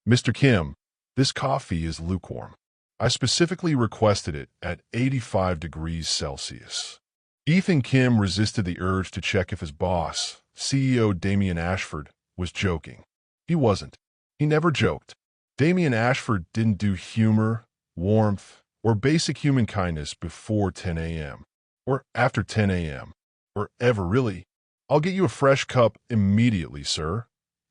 Mr. Kim, this coffee is lukewarm. I specifically requested it at 85 degrees Celsius. Ethan Kim resisted the urge to check if his boss, CEO Damien Ashford, was joking. He wasn't. He never joked. Damien Ashford didn't do humor, warmth, or basic human kindness before 10 a.m. or after 10 a.m. or ever really. I'll get you a fresh cup immediately, sir,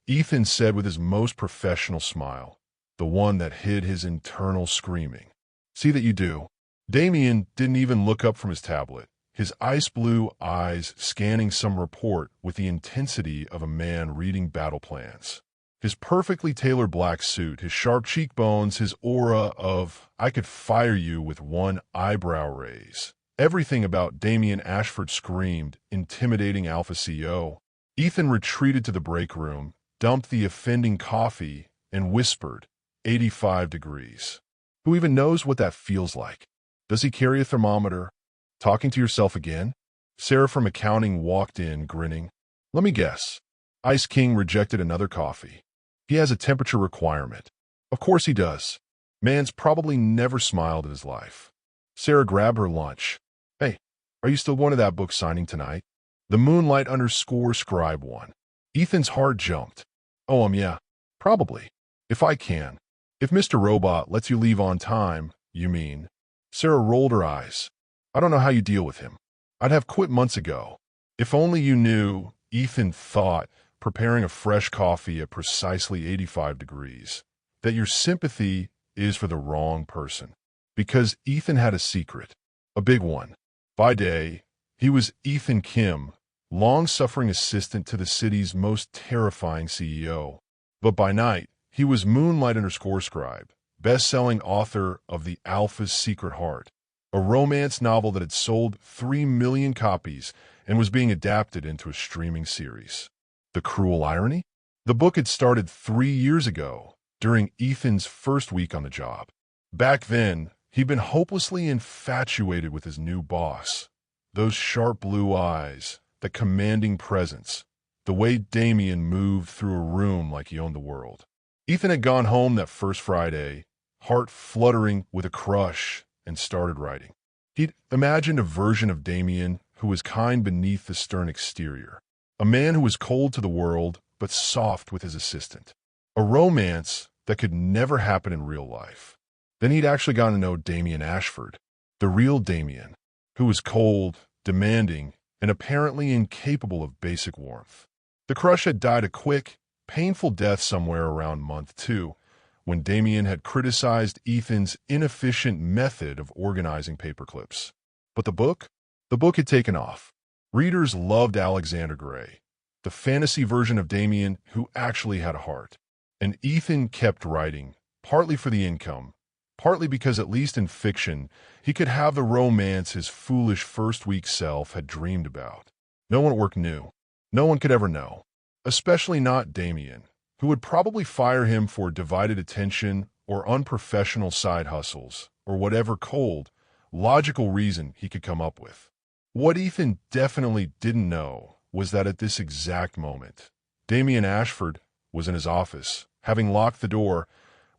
Ethan said with his most professional smile, the one that hid his internal screaming. See that you do. Damien didn't even look up from his tablet, his ice blue eyes scanning some report with the intensity of a man reading battle plans. His perfectly tailored black suit, his sharp cheekbones, his aura of, I could fire you with one eyebrow raise. Everything about Damien Ashford screamed, intimidating Alpha CEO. Ethan retreated to the break room, dumped the offending coffee, and whispered, 85 degrees. Who even knows what that feels like? Does he carry a thermometer? Talking to yourself again? Sarah from accounting walked in, grinning. Let me guess. Ice King rejected another coffee. He has a temperature requirement. Of course he does. Man's probably never smiled in his life. Sarah grabbed her lunch. Hey, are you still going to that book signing tonight? The Moonlight_Scribe one. Ethan's heart jumped. Oh, yeah. Probably. If I can. If Mr. Robot lets you leave on time, you mean. Sarah rolled her eyes. I don't know how you deal with him. I'd have quit months ago. If only you knew, Ethan thought, preparing a fresh coffee at precisely 85 degrees, that your sympathy is for the wrong person. Because Ethan had a secret. A big one. By day, he was Ethan Kim, long-suffering assistant to the city's most terrifying CEO. But by night, he was Moonlight_Scribe, best-selling author of The Alpha's Secret Heart, a romance novel that had sold 3 million copies and was being adapted into a streaming series. The cruel irony? The book had started 3 years ago, during Ethan's first week on the job. Back then, he'd been hopelessly infatuated with his new boss. Those sharp blue eyes, that commanding presence, the way Damien moved through a room like he owned the world. Ethan had gone home that first Friday, heart fluttering with a crush, and started writing. He'd imagined a version of Damien who was kind beneath the stern exterior. A man who was cold to the world, but soft with his assistant. A romance that could never happen in real life. Then he'd actually gotten to know Damien Ashford, the real Damien, who was cold, demanding, and apparently incapable of basic warmth. The crush had died a quick, painful death somewhere around month 2, when Damien had criticized Ethan's inefficient method of organizing paperclips. But the book? The book had taken off. Readers loved Alexander Gray, the fantasy version of Damien who actually had a heart. And Ethan kept writing, partly for the income, partly because at least in fiction, he could have the romance his foolish first-week self had dreamed about. No one at work knew. No one could ever know. Especially not Damien, who would probably fire him for divided attention or unprofessional side hustles, or whatever cold, logical reason he could come up with. What Ethan definitely didn't know was that at this exact moment, Damien Ashford was in his office, having locked the door,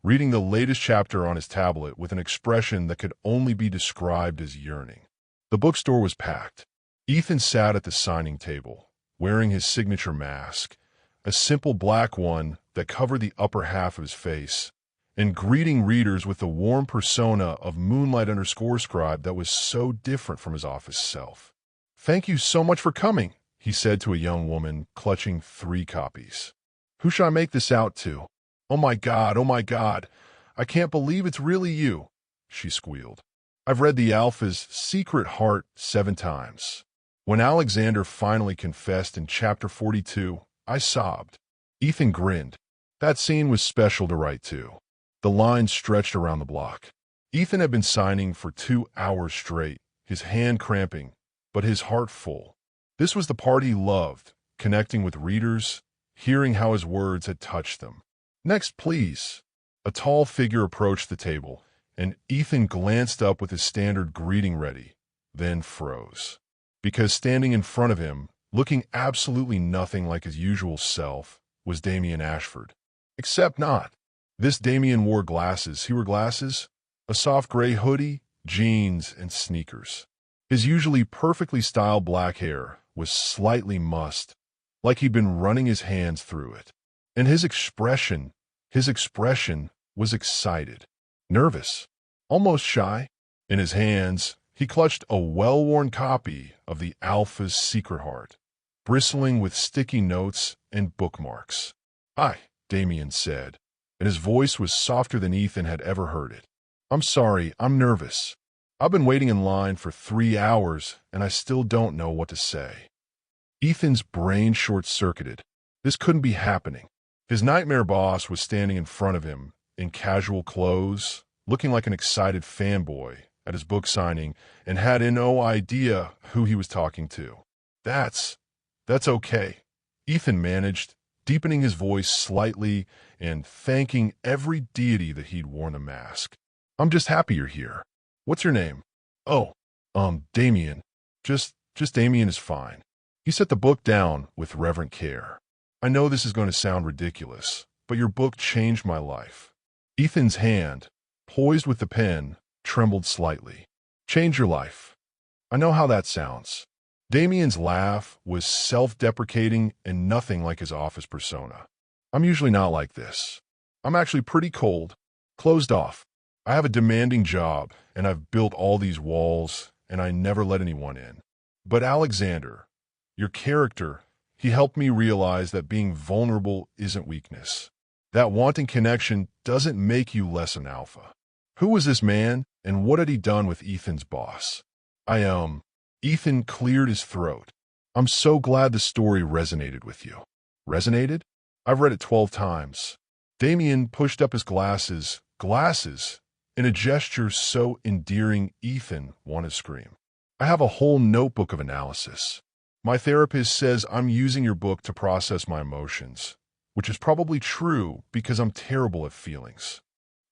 reading the latest chapter on his tablet with an expression that could only be described as yearning. The bookstore was packed. Ethan sat at the signing table, wearing his signature mask, a simple black one that covered the upper half of his face, and greeting readers with the warm persona of Moonlight_Scribe that was so different from his office self. Thank you so much for coming, he said to a young woman clutching 3 copies. Who should I make this out to? Oh my God, I can't believe it's really you, she squealed. I've read The Alpha's Secret Heart 7 times. When Alexander finally confessed in chapter 42, I sobbed. Ethan grinned. That scene was special to write too. The lines stretched around the block. Ethan had been signing for 2 hours straight, his hand cramping, but his heart full. This was the part he loved, connecting with readers, hearing how his words had touched them. Next, please. A tall figure approached the table, and Ethan glanced up with his standard greeting ready, then froze. Because standing in front of him, looking absolutely nothing like his usual self, was Damien Ashford. Except not. This Damien wore glasses. He wore glasses, a soft gray hoodie, jeans, and sneakers. His usually perfectly styled black hair was slightly mussed, like he'd been running his hands through it. And his expression was excited, nervous, almost shy. In his hands, he clutched a well-worn copy of the Alpha's Secret Heart, bristling with sticky notes and bookmarks. "Hi," Damien said, and his voice was softer than Ethan had ever heard it. "I'm sorry, I'm nervous. I've been waiting in line for 3 hours, and I still don't know what to say." Ethan's brain short-circuited. This couldn't be happening. His nightmare boss was standing in front of him, in casual clothes, looking like an excited fanboy at his book signing, and had no idea who he was talking to. That's okay," Ethan managed, deepening his voice slightly and thanking every deity that he'd worn a mask. "I'm just happy you're here. What's your name?" "Oh, Damien. Just Damien is fine." He set the book down with reverent care. "I know this is going to sound ridiculous, but your book changed my life." Ethan's hand, poised with the pen, trembled slightly. "Change your life. I know how that sounds." Damien's laugh was self-deprecating and nothing like his office persona. "I'm usually not like this. I'm actually pretty cold, closed off. I have a demanding job, and I've built all these walls, and I never let anyone in. But Alexander, your character, he helped me realize that being vulnerable isn't weakness. That wanting connection doesn't make you less an alpha." Who was this man, and what had he done with Ethan's boss? Ethan cleared his throat. "I'm so glad the story resonated with you." "Resonated? I've read it 12 times. Damien pushed up his glasses, in a gesture so endearing Ethan wanted to scream. "I have a whole notebook of analysis. My therapist says I'm using your book to process my emotions, which is probably true because I'm terrible at feelings."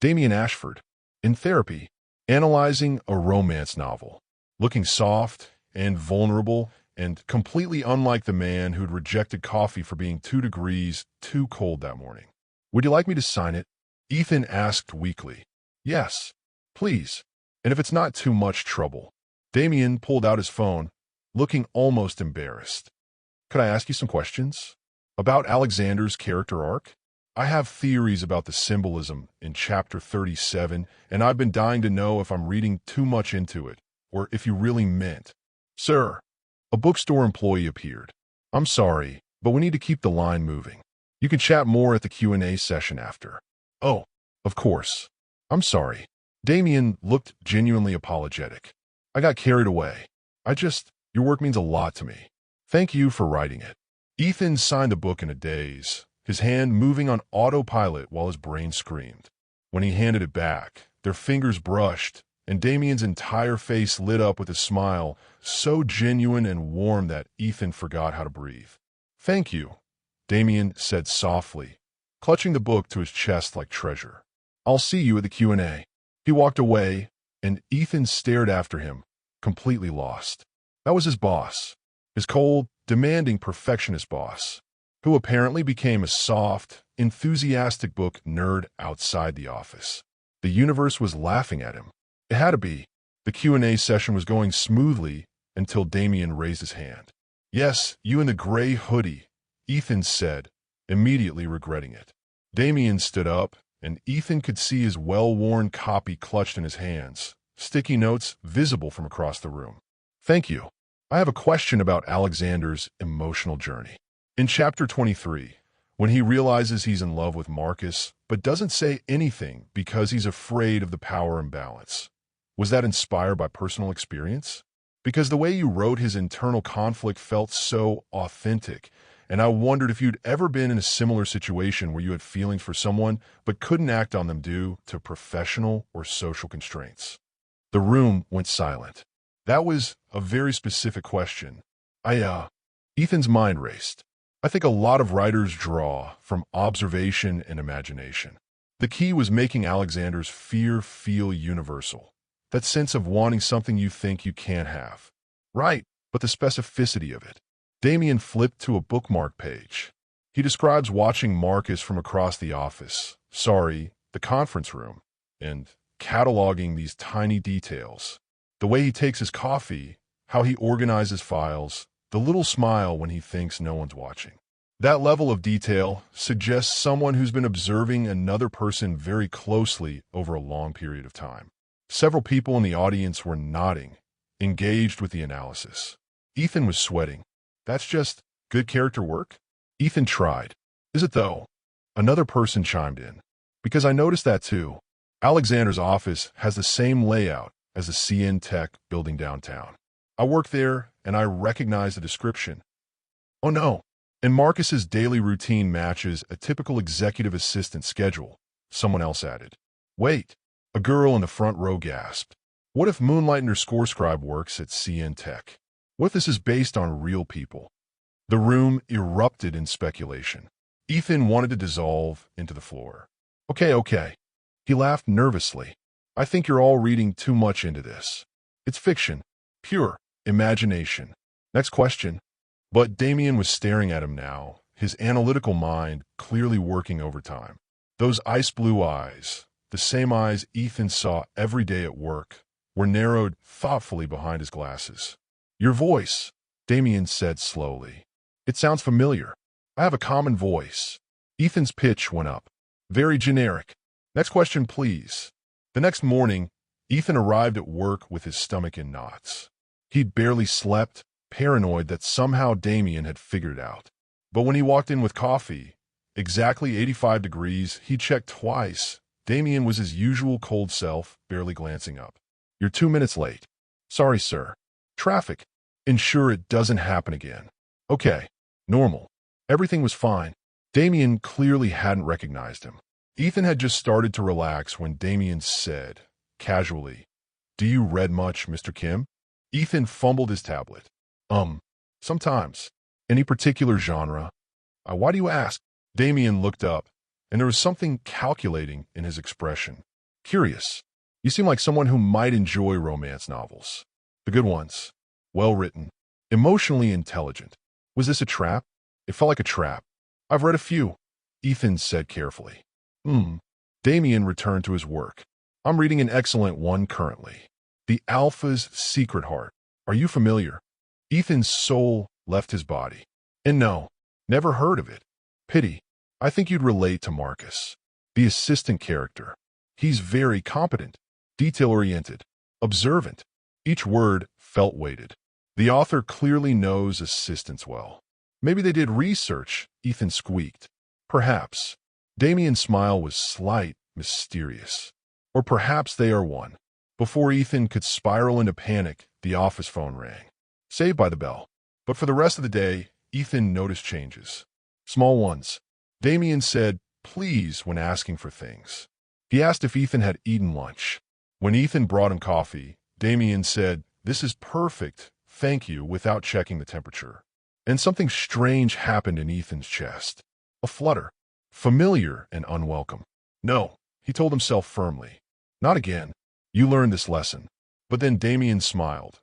Damien Ashford, in therapy, analyzing a romance novel, looking soft and vulnerable and completely unlike the man who'd rejected coffee for being 2 degrees too cold that morning. "Would you like me to sign it?" Ethan asked weakly. "Yes, please. And if it's not too much trouble." Damien pulled out his phone, looking almost embarrassed. "Could I ask you some questions? About Alexander's character arc? I have theories about the symbolism in Chapter 37, and I've been dying to know if I'm reading too much into it, or if you really meant." "Sir," a bookstore employee appeared. "I'm sorry, but we need to keep the line moving. You can chat more at the Q&A session after." "Oh, of course. I'm sorry." Damien looked genuinely apologetic. "I got carried away. Your work means a lot to me. Thank you for writing it." Ethan signed the book in a daze, his hand moving on autopilot while his brain screamed. When he handed it back, their fingers brushed, and Damien's entire face lit up with a smile so genuine and warm that Ethan forgot how to breathe. "Thank you," Damien said softly, clutching the book to his chest like treasure. "I'll see you at the Q&A." He walked away, and Ethan stared after him, completely lost. That was his boss, his cold, demanding perfectionist boss, who apparently became a soft, enthusiastic book nerd outside the office. The universe was laughing at him. It had to be. The Q&A session was going smoothly until Damien raised his hand. "Yes, you in the gray hoodie," Ethan said, immediately regretting it. Damien stood up, and Ethan could see his well-worn copy clutched in his hands, sticky notes visible from across the room. "Thank you. I have a question about Alexander's emotional journey. In Chapter 23, when he realizes he's in love with Marcus but doesn't say anything because he's afraid of the power imbalance, was that inspired by personal experience? Because the way you wrote his internal conflict felt so authentic, and I wondered if you'd ever been in a similar situation where you had feelings for someone but couldn't act on them due to professional or social constraints." The room went silent. That was a very specific question. Ethan's mind raced. "I think a lot of writers draw from observation and imagination. The key was making Alexander's fear feel universal. That sense of wanting something you think you can't have. Right, but the specificity of it." Damien flipped to a bookmark page. He describes watching Marcus from across the office, sorry, the conference room, and cataloging these tiny details. The way he takes his coffee, how he organizes files, the little smile when he thinks no one's watching. That level of detail suggests someone who's been observing another person very closely over a long period of time. Several people in the audience were nodding, engaged with the analysis. Ethan was sweating. That's just good character work? Ethan tried. Is it though? Another person chimed in. Because I noticed that too. Alexander's office has the same layout as the CN Tech building downtown. I work there and I recognize the description. Oh no. And Marcus's daily routine matches a typical executive assistant schedule, someone else added. Wait. A girl in the front row gasped. What if Moonlight_Scribe works at CN Tech? What if this is based on real people? The room erupted in speculation. Ethan wanted to dissolve into the floor. Okay. He laughed nervously. I think you're all reading too much into this. It's fiction. Pure imagination. Next question. But Damien was staring at him now, his analytical mind clearly working overtime. Those ice blue eyes, the same eyes Ethan saw every day at work, were narrowed thoughtfully behind his glasses. Your voice, Damien said slowly. It sounds familiar. I have a common voice. Ethan's pitch went up. Very generic. Next question, please. The next morning, Ethan arrived at work with his stomach in knots. He'd barely slept, paranoid that somehow Damien had figured it out. But when he walked in with coffee, exactly 85 degrees, he checked twice. Damien was his usual cold self, barely glancing up. You're 2 minutes late. Sorry, sir. Traffic. Ensure it doesn't happen again. Okay. Normal. Everything was fine. Damien clearly hadn't recognized him. Ethan had just started to relax when Damien said, casually, Do you read much, Mr. Kim? Ethan fumbled his tablet. Sometimes. Any particular genre? Why do you ask? Damien looked up, and there was something calculating in his expression. Curious. You seem like someone who might enjoy romance novels. The good ones. Well-written. Emotionally intelligent. Was this a trap? It felt like a trap. I've read a few, Ethan said carefully. Damien returned to his work. I'm reading an excellent one currently. The Alpha's Secret Heart. Are you familiar? Ethan's soul left his body. And no, never heard of it. Pity. I think you'd relate to Marcus, the assistant character. He's very competent, detail-oriented, observant. Each word felt weighted. The author clearly knows assistants well. Maybe they did research, Ethan squeaked. Perhaps. Damien's smile was slight, mysterious. Or perhaps they are one. Before Ethan could spiral into panic, the office phone rang. Saved by the bell. But for the rest of the day, Ethan noticed changes. Small ones. Damien said, please, when asking for things. He asked if Ethan had eaten lunch. When Ethan brought him coffee, Damien said, this is perfect, thank you, without checking the temperature. And something strange happened in Ethan's chest. A flutter. Familiar and unwelcome. No, he told himself firmly. Not again. You learned this lesson. But then Damien smiled.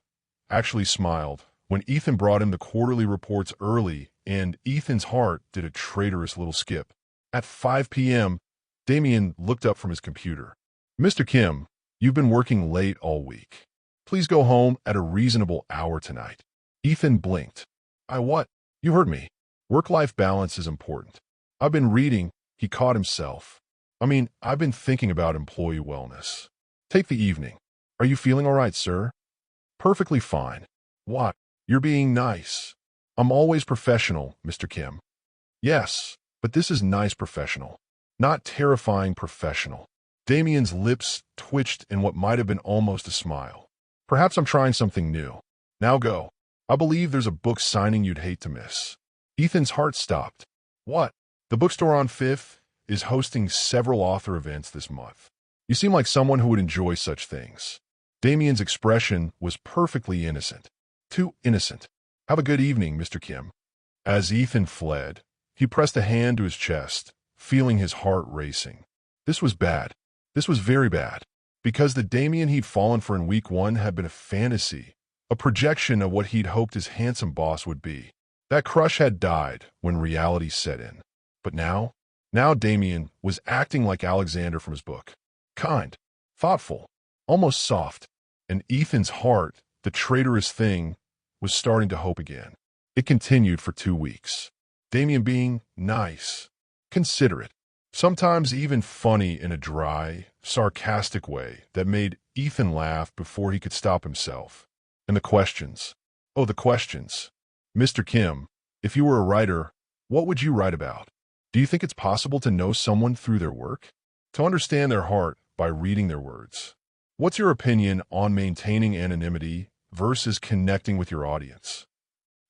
Actually smiled when Ethan brought him the quarterly reports early, and Ethan's heart did a traitorous little skip. At 5 p.m., Damien looked up from his computer. Mr. Kim, you've been working late all week. Please go home at a reasonable hour tonight. Ethan blinked. What? You heard me. Work-life balance is important. I've been reading, he caught himself. I've been thinking about employee wellness. Take the evening. Are you feeling all right, sir? Perfectly fine. What? You're being nice. I'm always professional, Mr. Kim. Yes, but this is nice professional. Not terrifying professional. Damien's lips twitched in what might have been almost a smile. Perhaps I'm trying something new. Now go. I believe there's a book signing you'd hate to miss. Ethan's heart stopped. What? The bookstore on 5th is hosting several author events this month. You seem like someone who would enjoy such things. Damien's expression was perfectly innocent. Too innocent. Have a good evening, Mr. Kim. As Ethan fled, he pressed a hand to his chest, feeling his heart racing. This was bad. This was very bad. Because the Damien he'd fallen for in week 1 had been a fantasy, a projection of what he'd hoped his handsome boss would be. That crush had died when reality set in. But now, Now Damien was acting like Alexander from his book. Kind, thoughtful, almost soft. And Ethan's heart, the traitorous thing, was starting to hope again. It continued for 2 weeks. Damien being nice, considerate, sometimes even funny in a dry, sarcastic way that made Ethan laugh before he could stop himself. And the questions. Oh, the questions. Mr. Kim, if you were a writer, what would you write about? Do you think it's possible to know someone through their work? To understand their heart by reading their words? What's your opinion on maintaining anonymity versus connecting with your audience?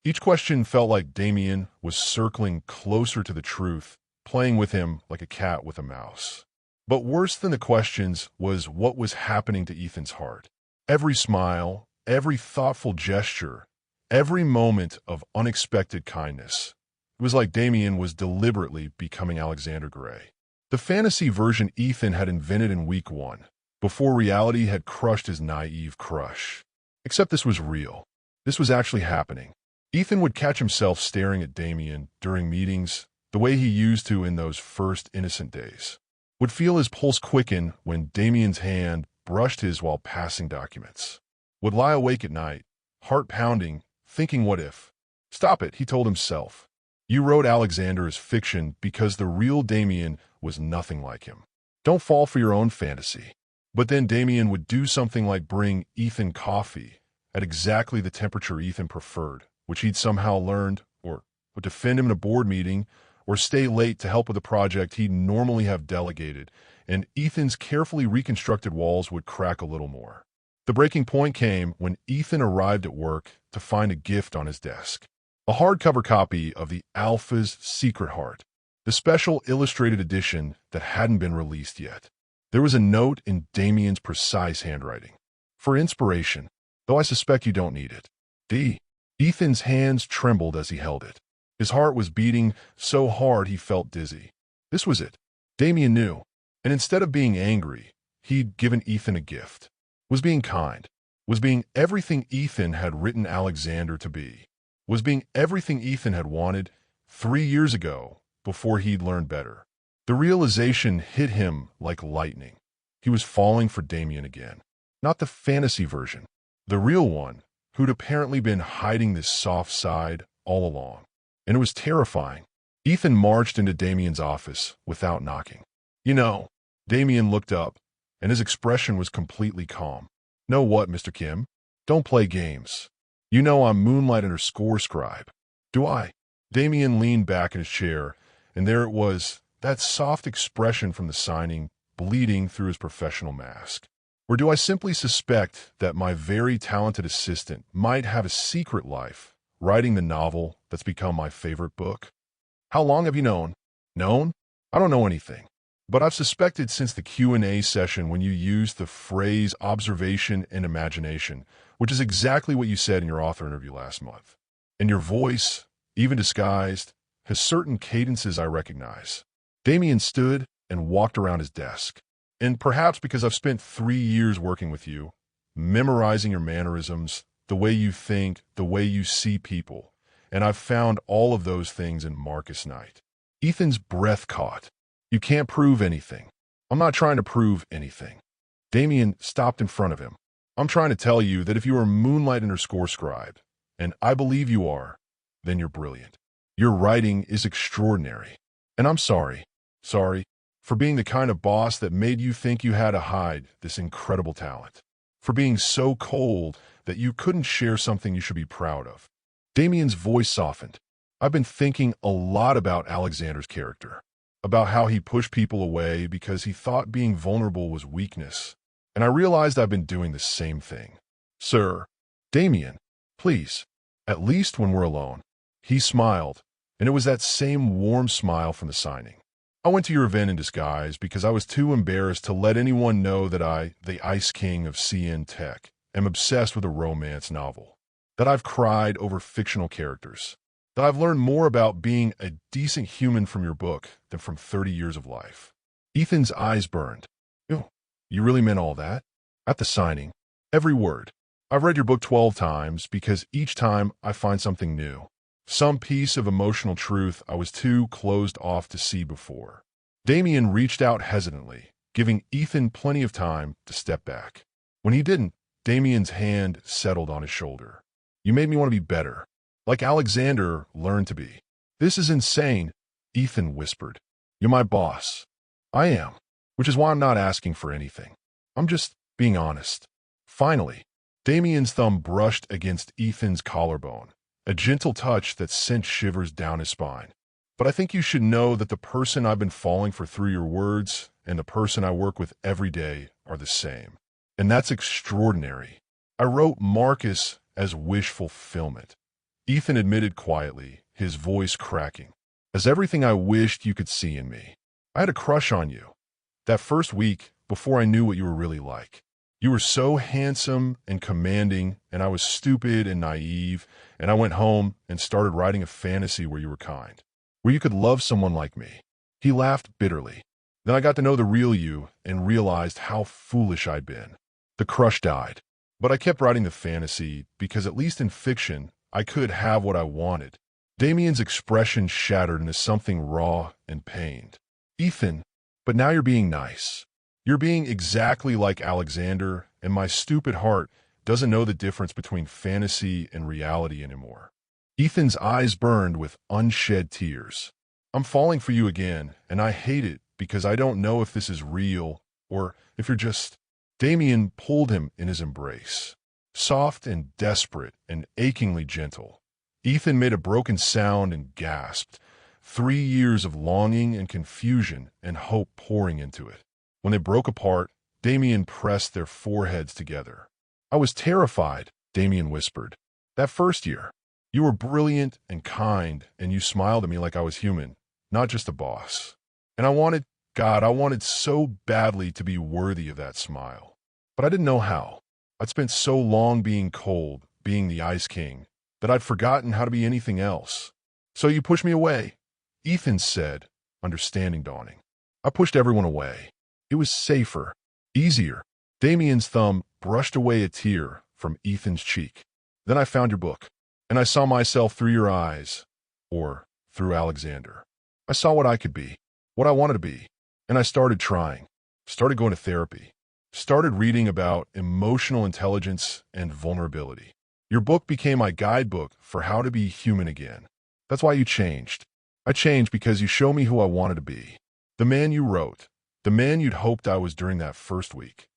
Each question felt like Damien was circling closer to the truth, playing with him like a cat with a mouse. But worse than the questions was what was happening to Ethan's heart. Every smile, every thoughtful gesture, every moment of unexpected kindness. It was like Damien was deliberately becoming Alexander Gray. The fantasy version Ethan had invented in week 1, before reality had crushed his naive crush. Except this was real. This was actually happening. Ethan would catch himself staring at Damien during meetings, the way he used to in those first innocent days. Would feel his pulse quicken when Damien's hand brushed his while passing documents. Would lie awake at night, heart pounding, thinking what if. Stop it, he told himself. You wrote Alexander as fiction because the real Damien was nothing like him. Don't fall for your own fantasy. But then Damien would do something like bring Ethan coffee at exactly the temperature Ethan preferred, which he'd somehow learned, or would defend him in a board meeting, or stay late to help with a project he'd normally have delegated, and Ethan's carefully reconstructed walls would crack a little more. The breaking point came when Ethan arrived at work to find a gift on his desk. A hardcover copy of the Alpha's Secret Heart, the special illustrated edition that hadn't been released yet. There was a note in Damien's precise handwriting. For inspiration, though I suspect you don't need it. D. Ethan's hands trembled as he held it. His heart was beating so hard he felt dizzy. This was it. Damien knew. And instead of being angry, he'd given Ethan a gift. Was being kind. Was being everything Ethan had written Alexander to be. Was being everything Ethan had wanted 3 years ago before he'd learned better. The realization hit him like lightning. He was falling for Damien again. Not the fantasy version. The real one, who'd apparently been hiding this soft side all along. And it was terrifying. Ethan marched into Damien's office without knocking. You know, Damien looked up, and his expression was completely calm. Know what, Mr. Kim? Don't play games. You know I'm Moonlight_Scribe scribe. Do I? Damien leaned back in his chair, and there it was, that soft expression from the signing, bleeding through his professional mask. Or do I simply suspect that my very talented assistant might have a secret life, writing the novel that's become my favorite book? How long have you known? Known? I don't know anything. But I've suspected since the Q&A session when you used the phrase observation and imagination, which is exactly what you said in your author interview last month. And your voice, even disguised, has certain cadences I recognize. Damien stood and walked around his desk. And perhaps because I've spent 3 years working with you, memorizing your mannerisms, the way you think, the way you see people, and I've found all of those things in Marcus Knight. Ethan's breath caught. You can't prove anything. I'm not trying to prove anything. Damien stopped in front of him. I'm trying to tell you that if you are Moonlight_Scribe, and I believe you are, then you're brilliant. Your writing is extraordinary. And I'm sorry, for being the kind of boss that made you think you had to hide this incredible talent. For being so cold that you couldn't share something you should be proud of. Damien's voice softened. I've been thinking a lot about Alexander's character. About how he pushed people away because he thought being vulnerable was weakness. And I realized I've been doing the same thing. Sir, Damien, please, at least when we're alone. He smiled, and it was that same warm smile from the signing. I went to your event in disguise because I was too embarrassed to let anyone know that I, the Ice King of CN Tech, am obsessed with a romance novel. That I've cried over fictional characters. That I've learned more about being a decent human from your book than from 30 years of life. Ethan's eyes burned. You really meant all that? At the signing. Every word. I've read your book 12 times because each time I find something new. Some piece of emotional truth I was too closed off to see before. Damien reached out hesitantly, giving Ethan plenty of time to step back. When he didn't, Damien's hand settled on his shoulder. You made me want to be better, like Alexander learned to be. This is insane, Ethan whispered. You're my boss. I am, which is why I'm not asking for anything. I'm just being honest. Finally, Damien's thumb brushed against Ethan's collarbone, a gentle touch that sent shivers down his spine. But I think you should know that the person I've been falling for through your words and the person I work with every day are the same. And that's extraordinary. I wrote Marcus as wish fulfillment. Ethan admitted quietly, his voice cracking. As everything I wished you could see in me. I had a crush on you. That first week, before I knew what you were really like. You were so handsome and commanding, and I was stupid and naive, and I went home and started writing a fantasy where you were kind. Where you could love someone like me. He laughed bitterly. Then I got to know the real you and realized how foolish I'd been. The crush died. But I kept writing the fantasy because at least in fiction, I could have what I wanted. Damien's expression shattered into something raw and pained. Ethan, but now you're being nice. You're being exactly like Alexander, and my stupid heart doesn't know the difference between fantasy and reality anymore. Ethan's eyes burned with unshed tears. I'm falling for you again, and I hate it because I don't know if this is real or if you're just... Damien pulled him in his embrace. Soft and desperate and achingly gentle. Ethan made a broken sound and gasped. 3 years of longing and confusion and hope pouring into it. When they broke apart, Damien pressed their foreheads together. I was terrified, Damien whispered. That first year. You were brilliant and kind, and you smiled at me like I was human, not just a boss. And I wanted so badly to be worthy of that smile. But I didn't know how. I'd spent so long being cold, being the Ice King, that I'd forgotten how to be anything else. So you pushed me away, Ethan said, understanding dawning. I pushed everyone away. It was safer, easier. Damien's thumb brushed away a tear from Ethan's cheek. Then I found your book, and I saw myself through your eyes, or through Alexander. I saw what I could be, what I wanted to be, and I started trying, started going to therapy, started reading about emotional intelligence and vulnerability. Your book became my guidebook for how to be human again. That's why you changed. I changed because you showed me who I wanted to be. The man you wrote, the man you'd hoped I was during that first week.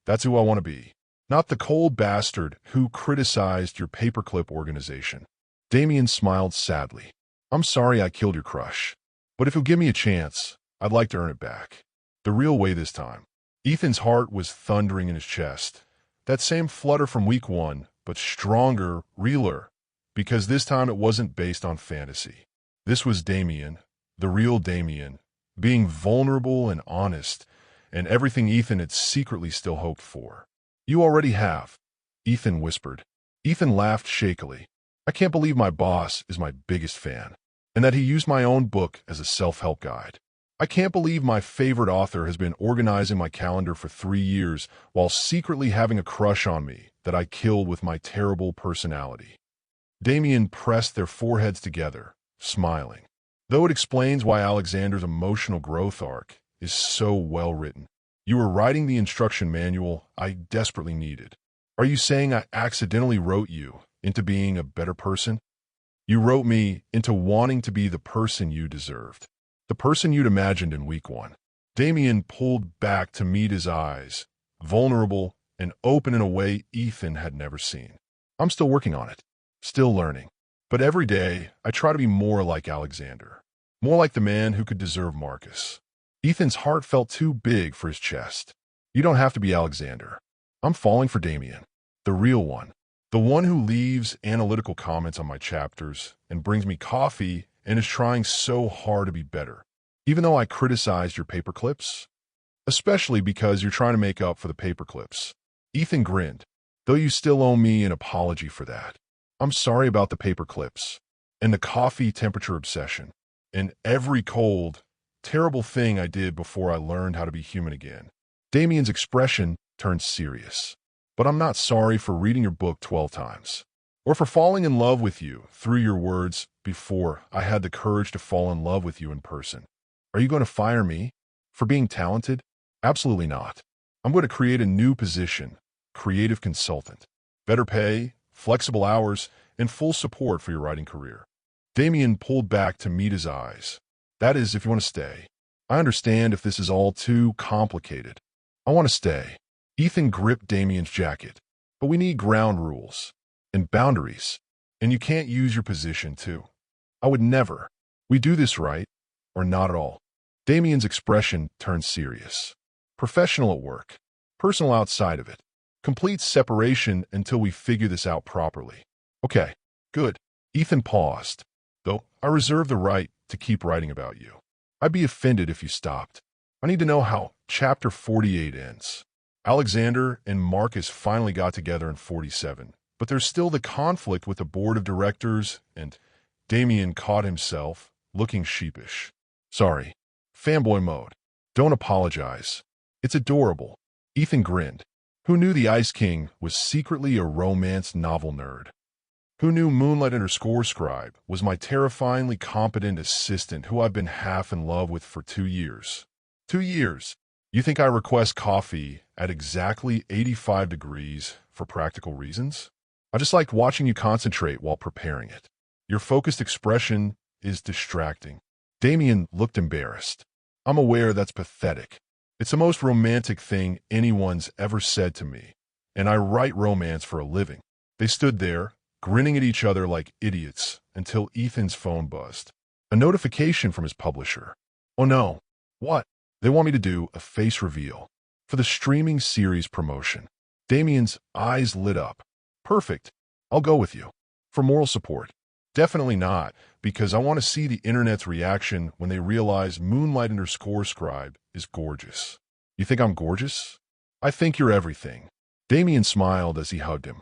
That's who I want to be. Not the cold bastard who criticized your paperclip organization. Damien smiled sadly. I'm sorry I killed your crush. But if you'll give me a chance, I'd like to earn it back. The real way this time. Ethan's heart was thundering in his chest. That same flutter from week 1, but stronger, realer. Because this time it wasn't based on fantasy. This was Damien, the real Damien, being vulnerable and honest, and everything Ethan had secretly still hoped for. You already have, Ethan whispered. Ethan laughed shakily. I can't believe my boss is my biggest fan, and that he used my own book as a self-help guide. I can't believe my favorite author has been organizing my calendar for 3 years while secretly having a crush on me that I killed with my terrible personality. Damien pressed their foreheads together, smiling. Though it explains why Alexander's emotional growth arc is so well written. You were writing the instruction manual I desperately needed. Are you saying I accidentally wrote you into being a better person? You wrote me into wanting to be the person you deserved. The person you'd imagined in week 1. Damien pulled back to meet his eyes, vulnerable and open in a way Ethan had never seen. I'm still working on it, still learning. But every day, I try to be more like Alexander, more like the man who could deserve Marcus. Ethan's heart felt too big for his chest. You don't have to be Alexander. I'm falling for Damien, the real one, the one who leaves analytical comments on my chapters and brings me coffee and is trying so hard to be better. Even though I criticized your paperclips, especially because you're trying to make up for the paperclips. Ethan grinned, though you still owe me an apology for that. I'm sorry about the paperclips and the coffee temperature obsession and every cold, terrible thing I did before I learned how to be human again. Damien's expression turned serious. But I'm not sorry for reading your book 12 times. Or for falling in love with you through your words before I had the courage to fall in love with you in person. Are you going to fire me? For being talented? Absolutely not. I'm going to create a new position, creative consultant. Better pay, flexible hours, and full support for your writing career. Damien pulled back to meet his eyes. That is, if you want to stay. I understand if this is all too complicated. I want to stay. Ethan gripped Damien's jacket. But we need ground rules and boundaries. And you can't use your position too. I would never. We do this right, or not at all. Damien's expression turned serious. Professional at work, personal outside of it. Complete separation until we figure this out properly. Okay, good. Ethan paused, though I reserve the right to keep writing about you. I'd be offended if you stopped. I need to know how chapter 48 ends. Alexander and Marcus finally got together in 47, but there's still the conflict with the board of directors, and Damien caught himself looking sheepish. Sorry. Fanboy mode. Don't apologize. It's adorable. Ethan grinned. Who knew the Ice King was secretly a romance novel nerd? Who knew Moonlight_Scribe was my terrifyingly competent assistant who I've been half in love with for 2 years? 2 years. You think I request coffee at exactly 85 degrees for practical reasons? I just like watching you concentrate while preparing it. Your focused expression is distracting. Damien looked embarrassed. I'm aware that's pathetic. It's the most romantic thing anyone's ever said to me, and I write romance for a living. They stood there, grinning at each other like idiots, until Ethan's phone buzzed. A notification from his publisher. Oh no. What? They want me to do a face reveal for the streaming series promotion. Damien's eyes lit up. Perfect. I'll go with you. For moral support. Definitely not, because I want to see the internet's reaction when they realize Moonlight_Scribe is gorgeous. You think I'm gorgeous? I think you're everything. Damien smiled as he hugged him.